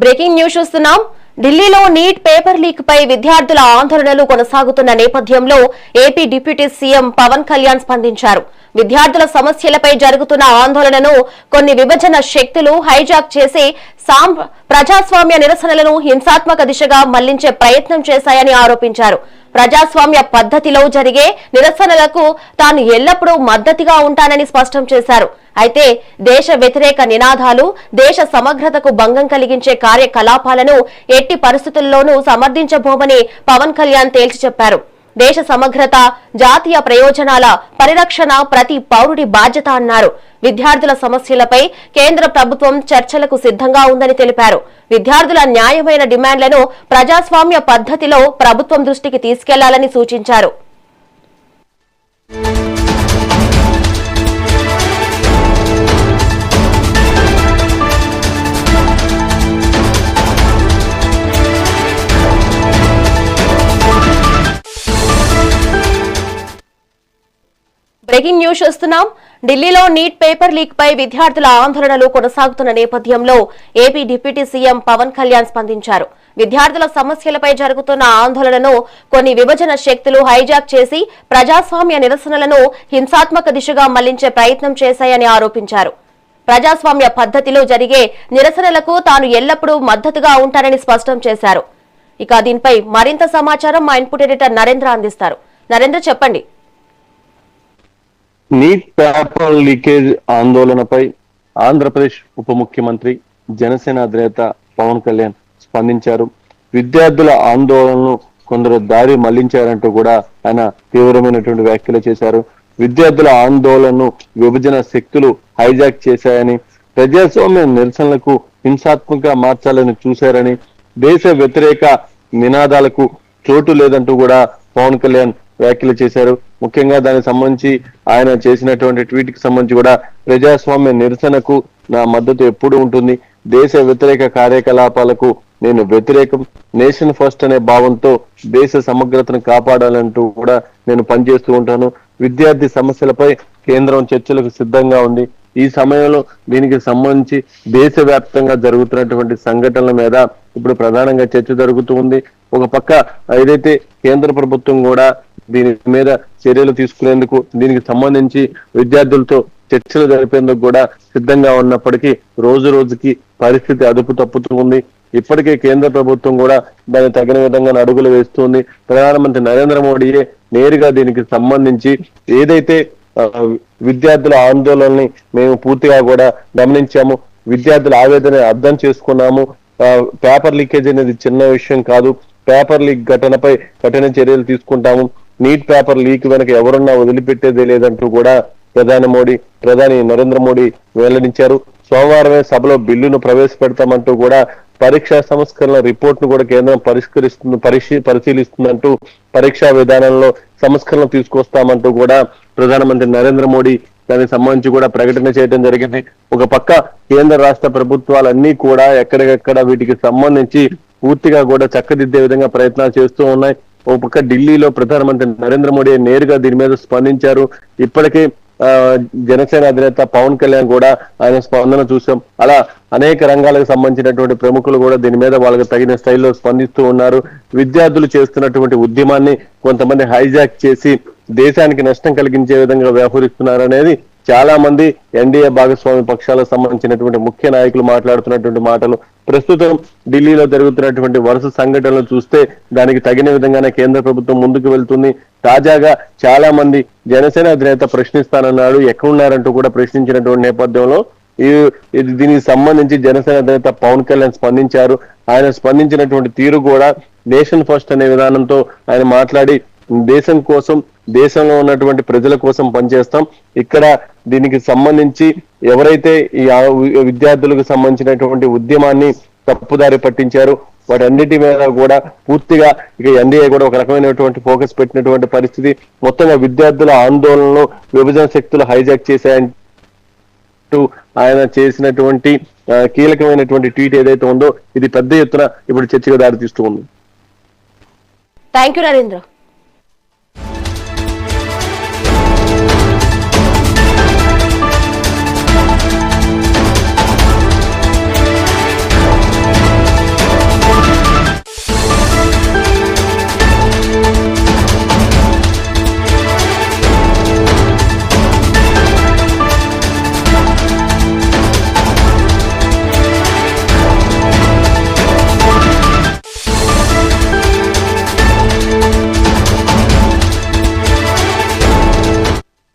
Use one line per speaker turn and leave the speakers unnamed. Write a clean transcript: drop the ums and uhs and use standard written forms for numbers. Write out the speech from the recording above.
Breaking news చూస్తున్నాం. ఢిల్లీలో neat paper leak పై విద్యార్థుల ఆందోళనలు కొనసాగుతున్న నేపథ్యంలో AP deputy CM Pawan Kalyan స్పందించారు. విద్యార్థుల సమస్యలపై జరుగుతున్న ఆందోళనను కొన్ని విభజన శక్తులు హైజాక్ చేసి ప్రజాస్వామ్య నిరసనలను హింసాత్మక దిశగా మళ్లించే ప్రయత్నం చేశాయని ఆరోపించారు. ప్రజాస్వామ్య పద్ధతిలో జరిగే నిరసనలకు తాను ఎల్లప్పుడూ మద్దతుగా ఉంటానని స్పష్టం చేశారు. అయితే దేశ వ్యతిరేక నినాదాలు, దేశ సమగ్రతకు భంగం కలిగించే కార్యకలాపాలను ఎట్టి పరిస్థితుల్లోనూ సమర్థించబోమని పవన్ కళ్యాణ్ తేల్చి చెప్పారు. దేశ సమగ్రత, జాతీయ ప్రయోజనాల పరిరక్షణ ప్రతి పౌరుడి బాధ్యత అన్నారు. విద్యార్థుల సమస్యలపై కేంద్ర ప్రభుత్వం చర్చలకు సిద్ధంగా ఉందని తెలిపారు. విద్యార్థుల న్యాయమైన డిమాండ్లను ప్రజాస్వామ్య పద్ధతిలో ప్రభుత్వం దృష్టికి తీసుకెళ్లాలని సూచించారు. బ్రేకింగ్ న్యూస్ చూస్తున్నాం. ఢిల్లీలో నీట్ పేపర్ లీక్ పై విద్యార్థుల ఆందోళనలు కొనసాగుతున్న నేపథ్యంలో AP deputy CM Pawan Kalyan స్పందించారు. విద్యార్థుల సమస్యలపై జరుగుతున్న ఆందోళనను కొన్ని విభజన శక్తులు హైజాక్ చేసి ప్రజాస్వామ్య నిరసనలను హింసాత్మక దిశగా మళ్లించే ప్రయత్నం చేశాయని ఆరోపించారు. ప్రజాస్వామ్య పద్ధతిలో జరిగే నిరసనలకు తాను ఎల్లప్పుడూ మద్దతుగా ఉంటానని స్పష్టం చేశారు. ఇక దీనిపై మరింత సమాచారం మా ఇన్పుట్ ఎడిటర్ నరేంద్ర అందిస్తారు. నరేంద్ర, చెప్పండి.
నీట్ పేపర్ లీకేజ్ ఆందోళనపై ఆంధ్రప్రదేశ్ ఉప ముఖ్యమంత్రి జనసేన అధినేత పవన్ కళ్యాణ్ స్పందించారు. విద్యార్థుల ఆందోళనను కొందరు దారి మళ్లించారంటూ కూడా ఆయన తీవ్రమైనటువంటి వ్యాఖ్యలు చేశారు. విద్యార్థుల ఆందోళనను విభజన శక్తులు హైజాక్ చేశాయని, ప్రజాస్వామ్య నిరసనలకు హింసాత్మకంగా మార్చాలని చూశారని, దేశ వ్యతిరేక నినాదాలకు చోటు లేదంటూ కూడా పవన్ కళ్యాణ్ వ్యాఖ్యలు చేశారు. ముఖ్యంగా దానికి సంబంధించి ఆయన చేసినటువంటి ట్వీట్ కి సంబంధించి కూడా ప్రజాస్వామ్య నిరసనకు నా మద్దతు ఎప్పుడు ఉంటుంది, దేశ వ్యతిరేక కార్యకలాపాలకు నేను వ్యతిరేకం, నేషన్ ఫస్ట్ అనే భావంతో దేశ సమగ్రతను కాపాడాలంటూ కూడా నేను పనిచేస్తూ ఉంటాను. విద్యార్థి సమస్యలపై కేంద్రం చర్చలకు సిద్ధంగా ఉంది. ఈ సమయంలో దీనికి సంబంధించి దేశవ్యాప్తంగా జరుగుతున్నటువంటి సంఘటనల మీద ఇప్పుడు ప్రధానంగా చర్చ జరుగుతూ ఉంది. ఒక పక్క ఏదైతే కేంద్ర ప్రభుత్వం కూడా దీని మీద చర్యలు తీసుకునేందుకు, దీనికి సంబంధించి విద్యార్థులతో చర్చలు జరిపేందుకు కూడా సిద్ధంగా ఉన్నప్పటికీ రోజు రోజుకి పరిస్థితి అదుపు తప్పుతూ ఉంది. ఇప్పటికే కేంద్ర ప్రభుత్వం కూడా దానికి తగిన విధంగా అడుగులు వేస్తుంది. ప్రధానమంత్రి నరేంద్ర మోడీయే నేరుగా దీనికి సంబంధించి ఏదైతే విద్యార్థుల ఆందోళనని మేము పూర్తిగా కూడా గమనించాము, విద్యార్థుల ఆవేదన అర్థం చేసుకున్నాము, పేపర్ లీకేజ్ అనేది చిన్న విషయం కాదు, పేపర్ లీక్ ఘటనపై కఠిన చర్యలు తీసుకుంటాము, నీట్ పేపర్ లీక్ వెనక ఎవరన్నా వదిలిపెట్టేదే లేదంటూ కూడా ప్రధాని నరేంద్ర మోడీ వెల్లడించారు. సోమవారమే సభలో బిల్లును ప్రవేశపెడతామంటూ కూడా పరీక్షా సంస్కరణ రిపోర్ట్ ను కూడా కేంద్రం పరిశీలిస్తుందంటూ, పరీక్షా విధానంలో సంస్కరణ తీసుకొస్తామంటూ కూడా ప్రధానమంత్రి నరేంద్ర మోడీ దానికి సంబంధించి కూడా ప్రకటన చేయడం జరిగింది. ఒక పక్క కేంద్ర రాష్ట్ర ప్రభుత్వాలన్నీ కూడా ఎక్కడికెక్కడ వీటికి సంబంధించి పూర్తిగా కూడా చక్కదిద్దే విధంగా ప్రయత్నాలు చేస్తూ ఉన్నాయి. ఒక పక్క ఢిల్లీలో ప్రధానమంత్రి నరేంద్ర మోడీ నేరుగా దీని మీద స్పందించారు. ఇప్పటికే జనసేన అధినేత పవన్ కళ్యాణ్ కూడా ఆయన స్పందన చూసాం. అలా అనేక రంగాలకు సంబంధించినటువంటి ప్రముఖులు కూడా దీని మీద వాళ్ళకి తగిన స్థాయిలో స్పందిస్తూ ఉన్నారు. విద్యార్థులు చేస్తున్నటువంటి ఉద్యమాన్ని కొంతమంది హైజాక్ చేసి దేశానికి నష్టం కలిగించే విధంగా వ్యవహరిస్తున్నారు అనేది చాలా మంది ఎన్డీఏ భాగస్వామి పక్షాలకు సంబంధించినటువంటి ముఖ్య నాయకులు మాట్లాడుతున్నటువంటి మాటలు. ప్రస్తుతం ఢిల్లీలో జరుగుతున్నటువంటి వరుస సంఘటనలు చూస్తే దానికి తగిన విధంగానే కేంద్ర ప్రభుత్వం ముందుకు వెళ్తుంది. తాజాగా చాలా మంది జనసేన అధినేత ప్రశ్నిస్తానన్నాడు, ఎక్కడున్నారంటూ కూడా ప్రశ్నించినటువంటి నేపథ్యంలో దీనికి సంబంధించి జనసేన అధినేత పవన్ కళ్యాణ్ స్పందించారు. ఆయన స్పందించినటువంటి తీరు కూడా నేషన్ ఫస్ట్ అనే విధానంతో ఆయన మాట్లాడి, దేశం కోసం, దేశంలో ఉన్నటువంటి ప్రజల కోసం పనిచేస్తాం, ఇక్కడ దీనికి సంబంధించి ఎవరైతే ఈ విద్యార్థులకు సంబంధించినటువంటి ఉద్యమాన్ని తప్పుదారి పట్టించారు వాటన్నిటి మీద కూడా పూర్తిగా ఇక ఎన్డీఏ కూడా ఒక రకమైనటువంటి ఫోకస్ పెట్టినటువంటి పరిస్థితి. మొత్తంగా విద్యార్థుల ఆందోళనలో విభజన శక్తులు హైజాక్ చేశాయంటూ ఆయన చేసినటువంటి కీలకమైనటువంటి ట్వీట్ ఏదైతే ఉందో ఇది పెద్ద ఎత్తున ఇప్పుడు చర్చగా దారితీస్తూ ఉంది.
Thank you Narendra.